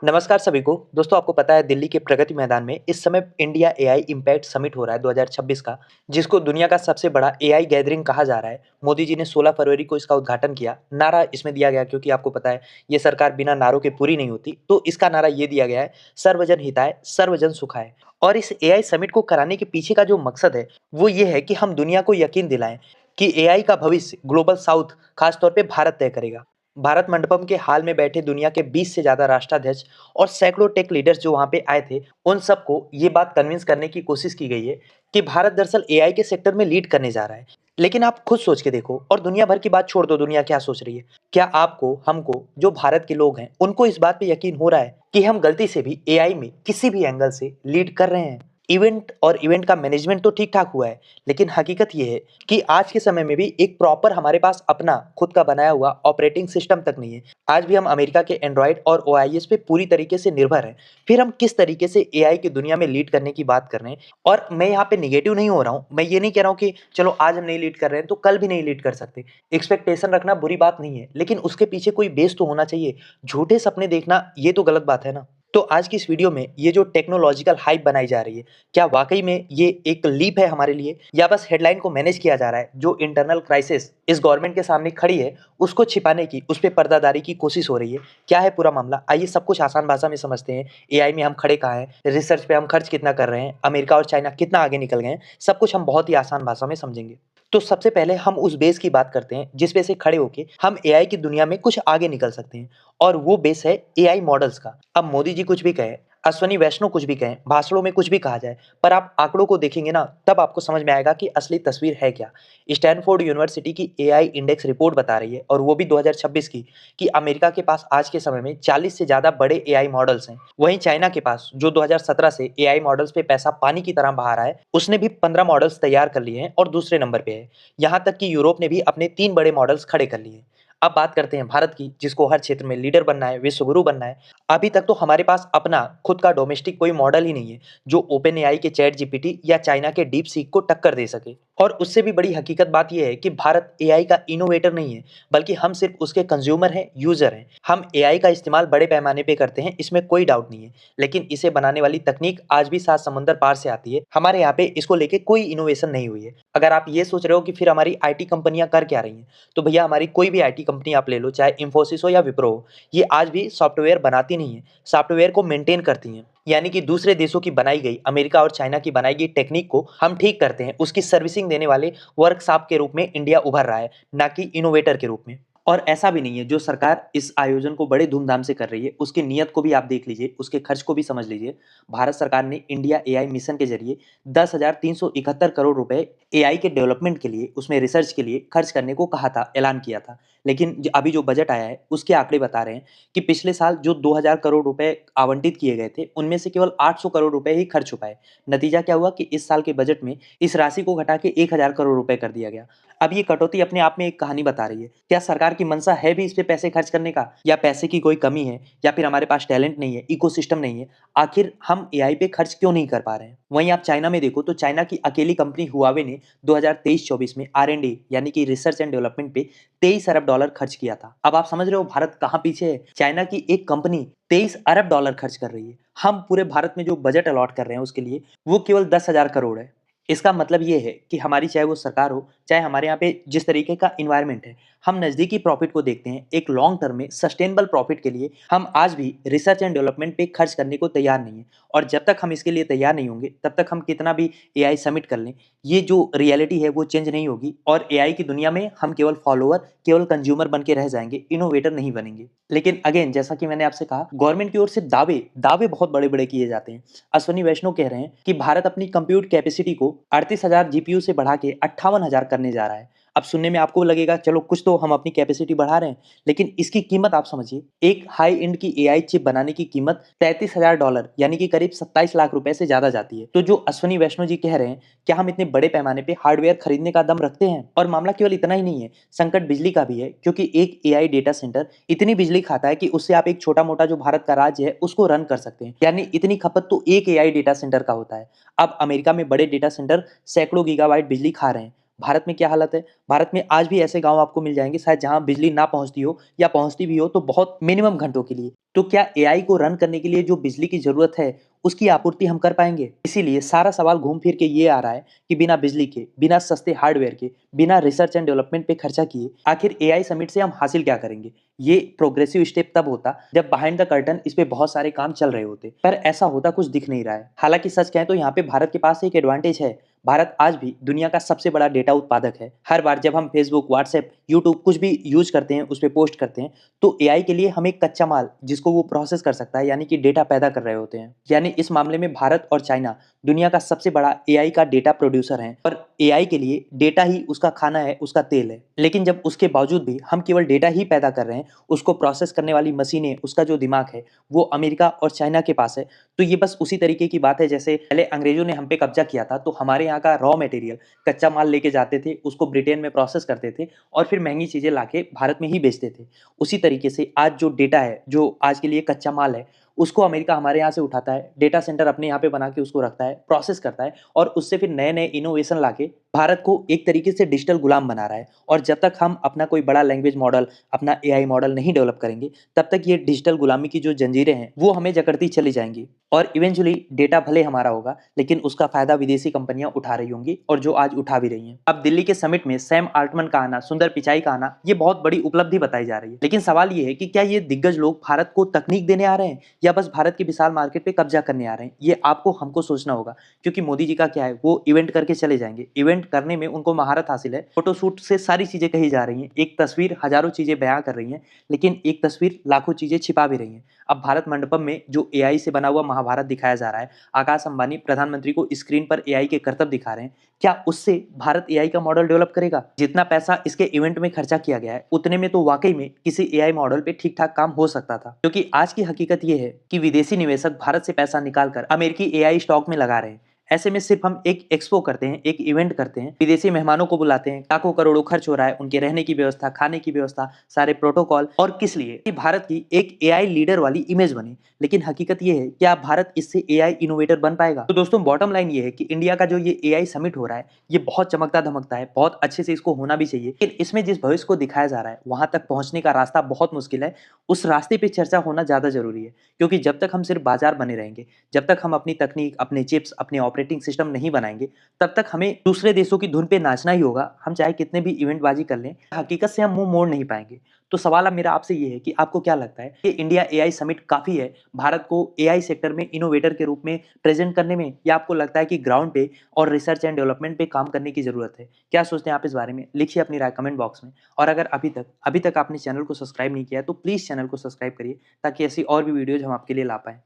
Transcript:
नमस्कार सभी को। दोस्तों आपको पता है दिल्ली के प्रगति मैदान में इस समय इंडिया एआई इम्पैक्ट समिट हो रहा है 2026 का, जिसको दुनिया का सबसे बड़ा एआई गैदरिंग कहा जा रहा है। मोदी जी ने 16 फरवरी को इसका उद्घाटन किया। नारा इसमें दिया गया क्योंकि आपको पता है ये सरकार बिना नारों के पूरी नहीं होती, तो इसका नारा ये दिया गया है, सर्वजन हिताय सर्वजन सुखाय। और इस एआई समिट को कराने के पीछे का जो मकसद है वो ये है कि हम दुनिया को यकीन दिलाएं कि एआई का भविष्य ग्लोबल साउथ खासतौर पे भारत तय करेगा। भारत मंडपम के हाल में बैठे दुनिया के 20 से ज्यादा राष्ट्राध्यक्ष और सैकड़ों टेक लीडर्स जो वहां पे आए थे, उन सबको ये बात कन्विंस करने की कोशिश की गई है कि भारत दरअसल एआई के सेक्टर में लीड करने जा रहा है। लेकिन आप खुद सोच के देखो, और दुनिया भर की बात छोड़ दो, दुनिया क्या सोच रही है। क्या आपको, हमको, जो भारत के लोग हैं, उनको इस बात पे यकीन हो रहा है कि हम गलती से भी एआई में किसी भी एंगल से लीड कर रहे हैं? इवेंट और इवेंट का मैनेजमेंट तो ठीक ठाक हुआ है, लेकिन हकीकत यह है कि आज के समय में भी एक प्रॉपर हमारे पास अपना खुद का बनाया हुआ ऑपरेटिंग सिस्टम तक नहीं है। आज भी हम अमेरिका के एंड्रॉयड और ओआईएस पे पूरी तरीके से निर्भर हैं। फिर हम किस तरीके से एआई की दुनिया में लीड करने की बात कर रहे हैं? और मैं यहाँ पे निगेटिव नहीं हो रहा हूँ, मैं ये नहीं कह रहा हूँ कि चलो आज हम नहीं लीड कर रहे हैं तो कल भी नहीं लीड कर सकते। एक्सपेक्टेशन रखना बुरी बात नहीं है, लेकिन उसके पीछे कोई बेस तो होना चाहिए। झूठे सपने देखना ये तो गलत बात है ना। तो आज की इस वीडियो में ये जो टेक्नोलॉजिकल हाइप बनाई जा रही है, क्या वाकई में ये एक लीप है हमारे लिए, या बस हेडलाइन को मैनेज किया जा रहा है? जो इंटरनल क्राइसिस इस गवर्नमेंट के सामने खड़ी है उसको छिपाने की, उस पर पर्दादारी की कोशिश हो रही है। क्या है पूरा मामला, आइए सब कुछ आसान भाषा में समझते हैं। एआई में हम खड़े कहाँ हैं, रिसर्च पे हम खर्च कितना कर रहे हैं, अमेरिका और चाइना कितना आगे निकल गए हैं, सब कुछ हम बहुत ही आसान भाषा में समझेंगे। तो सबसे पहले हम उस बेस की बात करते हैं जिस पे से खड़े होके हम एआई की दुनिया में कुछ आगे निकल सकते हैं, और वो बेस है एआई मॉडल्स का। अब मोदी जी कुछ भी कहे, अश्वनी वैष्णव कुछ भी कहें, भाषणों में कुछ भी कहा जाए, पर आप आंकड़ों को देखेंगे ना, तब आपको समझ में आएगा कि असली तस्वीर है क्या। स्टैनफोर्ड यूनिवर्सिटी की एआई इंडेक्स रिपोर्ट बता रही है, और वो भी 2026 की, कि अमेरिका के पास आज के समय में 40 से ज्यादा बड़े एआई मॉडल्स हैं। वहीं चाइना के पास, जो 2017 से एआई मॉडल्स पे पैसा पानी की तरह बहा रहा है, उसने भी 15 मॉडल्स तैयार कर लिए हैं और दूसरे नंबर पे है। यहाँ तक कि यूरोप ने भी अपने 3 बड़े मॉडल्स खड़े कर लिए हैं। अब बात करते हैं भारत की, जिसको हर क्षेत्र में लीडर बनना है, विश्वगुरु बनना है। अभी तक तो हमारे पास अपना खुद का डोमेस्टिक कोई मॉडल ही नहीं है जो ओपन एआई के चैट जीपीटी या चाइना के डीप सीक को टक्कर दे सके। और उससे भी बड़ी हकीकत बात यह है कि भारत एआई का इनोवेटर नहीं है, बल्कि हम सिर्फ उसके कंज्यूमर हैं, यूजर हैं। हम एआई का इस्तेमाल बड़े पैमाने पे करते हैं, इसमें कोई डाउट नहीं है, लेकिन इसे बनाने वाली तकनीक आज भी 7 समुंदर पार से आती है। हमारे यहाँ पे इसको लेके कोई इनोवेशन नहीं हुई है। अगर आप ये सोच रहे हो कि फिर हमारी आईटी कंपनियां कर क्या रही हैं, तो भैया हमारी कोई भी आईटी कंपनी आप ले लो, चाहे इंफोसिस हो या विप्रो हो, ये आज भी सॉफ्टवेयर बनाती नहीं है, सॉफ्टवेयर को मेंटेन करती हैं। यानी कि दूसरे देशों की बनाई गई, अमेरिका और चाइना की बनाई गई टेक्निक को हम ठीक करते हैं, उसकी सर्विसिंग देने वाले वर्कशॉप के रूप में इंडिया उभर रहा है, ना कि इनोवेटर के रूप में। और ऐसा भी नहीं है, जो सरकार इस आयोजन को बड़े धूमधाम से कर रही है उसकी नीयत को भी आप देख लीजिए, उसके खर्च को भी समझ लीजिए। भारत सरकार ने इंडिया एआई मिशन के जरिए 10,371 करोड़ रुपए एआई के डेवलपमेंट के लिए, उसमें रिसर्च के लिए खर्च करने को कहा था, ऐलान किया था। लेकिन अभी जो बजट आया है उसके आंकड़े बता रहे हैं कि पिछले साल जो 2,000 करोड़ रुपए आवंटित किए गए थे, उनमें से केवल 800 करोड़ रुपए ही खर्च हो पाए। नतीजा क्या हुआ कि इस साल के बजट में इस राशि को घटा के 1,000 करोड़ रुपए कर दिया गया। अब ये कटौती अपने आप में एक कहानी बता रही है। क्या सरकार की मंशा है भी इस पे पैसे खर्च करने का, या पैसे की कोई कमी है, या फिर हमारे पास टैलेंट नहीं है, इकोसिस्टम नहीं है? आखिर हम एआई पे खर्च क्यों नहीं कर पा रहे हैं? वहीं आप चाइना में देखो तो चाइना की अकेली कंपनी हुआवे ने 2023-24 में आर&डी यानी कि रिसर्च एंड डेवलपमेंट पे 23 अरब डॉलर खर्च किया था। अब आप समझ रहे हो भारत कहाँ पीछे है? चाइना की एक कंपनी 23 अरब डॉलर खर्च कर रही है। हम पूरे भारत में जो बजट अलॉट कर रहे हैं उसके लिए, वो केवल 10,000 करोड़ है। इसका मतलब ये है कि हमारी, चाहे वो सरकार हो, चाहे हमारे यहाँ पे जिस तरीके का इन्वायरमेंट है, हम नज़दीकी प्रॉफिट को देखते हैं। एक लॉन्ग टर्म में सस्टेनेबल प्रॉफिट के लिए हम आज भी रिसर्च एंड डेवलपमेंट पे खर्च करने को तैयार नहीं है। और जब तक हम इसके लिए तैयार नहीं होंगे, तब तक हम कितना भी एआई समिट कर लें, ये जो रियलिटी है वो चेंज नहीं होगी, और एआई की दुनिया में हम केवल फॉलोअर, केवल कंज्यूमर बन के रह जाएंगे, इनोवेटर नहीं बनेंगे। लेकिन अगेन, जैसा कि मैंने आपसे कहा, गवर्नमेंट की ओर से दावे दावे बहुत बड़े बड़े किए जाते हैं। अश्वनी वैष्णव कह रहे हैं कि भारत अपनी कंप्यूट कैपेसिटी को 38,000 जीपीयू से बढ़ा के 58,000 करने जा रहा है। अब सुनने में आपको लगेगा चलो कुछ तो हम अपनी कैपेसिटी बढ़ा रहे हैं, लेकिन इसकी कीमत आप समझिए। एक हाई एंड की एआई चिप बनाने की कीमत $33,000 यानी कि करीब 27 लाख रुपए से ज्यादा जाती है। तो जो अश्वनी वैष्णव जी कह रहे हैं, क्या हम इतने बड़े पैमाने पे हार्डवेयर खरीदने का दम रखते हैं? और मामला केवल इतना ही नहीं है, संकट बिजली का भी है, क्योंकि एक एआई डेटा सेंटर इतनी बिजली खाता है कि उससे आप एक छोटा मोटा जो भारत का राज्य है उसको रन कर सकते हैं। यानी इतनी खपत तो एक एआई डेटा सेंटर का होता है। अब अमेरिका में बड़े डेटा सेंटर सैकड़ों गीगाबाइट बिजली खा रहे हैं, भारत में क्या हालत है? भारत में आज भी ऐसे गाँव आपको मिल जाएँगे शायद जहाँ बिजली ना पहुँचती हो या पहुँचती भी हो तो बहुत मिनिमम घंटों के लिए। तो क्या एआई को रन करने के लिए जो बिजली की ज़रूरत है, उसकी आपूर्ति हम कर पाएँगे? इसीलिए सारा सवाल घूम फिर के ये आ रहा है कि बिना बिजली के, बिना सस्ते हार्डवेयर के, बिना रिसर्च एंड डेवलपमेंट पे खर्चा किए, आखिर एआई समिट से हम हासिल क्या करेंगे? ये प्रोग्रेसिव स्टेप तब होता जब बिहाइंड द कर्टन इस पे बहुत सारे काम चल रहे होते। पर ऐसा होता कुछ दिख नहीं रहा है। हालाँकि सच कहें तो यहाँ पे भारत के पास एक एडवांटेज है। भारत आज भी दुनिया का सबसे बड़ा डेटा उत्पादक है। हर बार जब हम फेसबुक, व्हाट्सएप, यूट्यूब कुछ भी यूज़ करते हैं, उस पे पोस्ट करते हैं, तो एआई के लिए हम एक कच्चा माल जिसको वो प्रोसेस कर सकता है यानी कि डेटा पैदा कर रहे होते हैं। यानी इस मामले में भारत और चाइना दुनिया का सबसे बड़ा एआई का डेटा प्रोड्यूसर है और एआई के लिए डेटा ही उसका खाना है, उसका तेल है। लेकिन जब उसके बावजूद भी हम केवल डेटा ही पैदा कर रहे हैं, उसको प्रोसेस करने वाली मशीनें, उसका जो दिमाग है, वो अमेरिका और चाइना के पास है। तो ये बस उसी तरीके की बात है जैसे पहले अंग्रेजों ने हम पे कब्जा किया था, तो हमारे यहाँ का रॉ मटेरियल, कच्चा माल लेके जाते थे, उसको ब्रिटेन में प्रोसेस करते थे और फिर महँगी चीज़ें लाके भारत में ही बेचते थे। उसी तरीके से आज जो डेटा है, जो आज के लिए कच्चा माल है, उसको अमेरिका हमारे यहाँ से उठाता है, डेटा सेंटर अपने यहाँ पे बना के उसको रखता है, प्रोसेस करता है और उससे फिर नए-नए इनोवेशन लाके भारत को एक तरीके से डिजिटल गुलाम बना रहा है। और जब तक हम अपना कोई बड़ा लैंग्वेज मॉडल, अपना एआई मॉडल नहीं डेवलप करेंगे, तब तक ये डिजिटल गुलामी की जो जंजीरें हैं, वो हमें जकड़ती चली जाएँगी। और इवेंचुअली डेटा भले हमारा होगा, लेकिन उसका फ़ायदा विदेशी कंपनियाँ उठा रही होंगी और जो आज उठा भी रही हैं। अब दिल्ली के समिट में सैम अल्टमैन का आना, सुंदर पिचाई का आना, ये बहुत बड़ी उपलब्धि बताई जा रही है। लेकिन सवाल ये है कि क्या ये दिग्गज लोग भारत को तकनीक देने आ रहे हैं या बस भारत की विशाल मार्केट पे कब्जा करने आ रहे हैं? ये आपको हमको सोचना होगा क्योंकि मोदी जी का क्या है, वो इवेंट करके चले जाएँगे। इवेंट करने में उनको महारत हासिल है। फोटो शूट से सारी चीज़ें कही जा रही हैं। एक तस्वीर हज़ारों चीज़ें बयाँ कर रही हैं, लेकिन एक तस्वीर लाखों चीज़ें छिपा भी रही हैं। अब भारत मंडपम में जो एआई से बना हुआ महाभारत दिखाया जा रहा है, आकाश अंबानी प्रधानमंत्री को स्क्रीन पर एआई के करतब दिखा रहे हैं, क्या उससे भारत एआई का मॉडल डेवलप करेगा? जितना पैसा इसके इवेंट में खर्चा किया गया है, उतने में तो वाक़ई में किसी एआई मॉडल पे ठीक-ठाक काम हो सकता था। क्योंकि आज की हकीकत ये है कि विदेशी निवेशक भारत से पैसा निकाल कर अमेरिकी एआई स्टॉक में लगा रहे हैं। ऐसे में सिर्फ हम एक एक्सपो करते हैं, एक इवेंट करते हैं, विदेशी मेहमानों को बुलाते हैं, लाखों करोड़ों खर्च हो रहा है, उनके रहने की व्यवस्था, खाने की व्यवस्था, सारे प्रोटोकॉल और किस लिए? कि भारत की एक एआई लीडर वाली इमेज बने। लेकिन हकीकत ये है, क्या भारत इससे एआई इनोवेटर बन पाएगा? तो दोस्तों बॉटम लाइन ये है कि इंडिया का जो ये एआई समिट हो रहा है, ये बहुत चमकता-धमकता है, बहुत अच्छे से इसको होना भी चाहिए। लेकिन इसमें जिस भविष्य को दिखाया जा रहा है, वहाँ तक पहुँचने का रास्ता बहुत मुश्किल है। उस रास्ते पे चर्चा होना ज़्यादा ज़रूरी है, क्योंकि जब तक हम सिर्फ बाजार बने रहेंगे, जब तक हम अपनी तकनीक, अपने चिप्स, अपने ऑपरेटिंग सिस्टम नहीं बनाएँगे, तब तक हमें दूसरे देशों की धुन पे नाचना ही होगा। हम चाहे कितने भी इवेंटबाजी कर लें, हकीकत से हम मुँह मोड़ नहीं पाएँगे। तो सवाल अब मेरा आपसे ये है कि आपको क्या लगता है कि इंडिया एआई समिट काफ़ी है भारत को एआई सेक्टर में इनोवेटर के रूप में प्रेज़ेंट करने में, या आपको लगता है कि ग्राउंड पे और रिसर्च एंड डेवलपमेंट पे काम करने की ज़रूरत है? क्या सोचते हैं आप इस बारे में? लिखिए अपनी राय कमेंट बॉक्स में। और अगर अभी तक आपने चैनल को सब्सक्राइब नहीं किया है, तो प्लीज़ चैनल को सब्सक्राइब करिए ताकि ऐसी और भी वीडियोज़ हम आपके लिए ला पाएँ।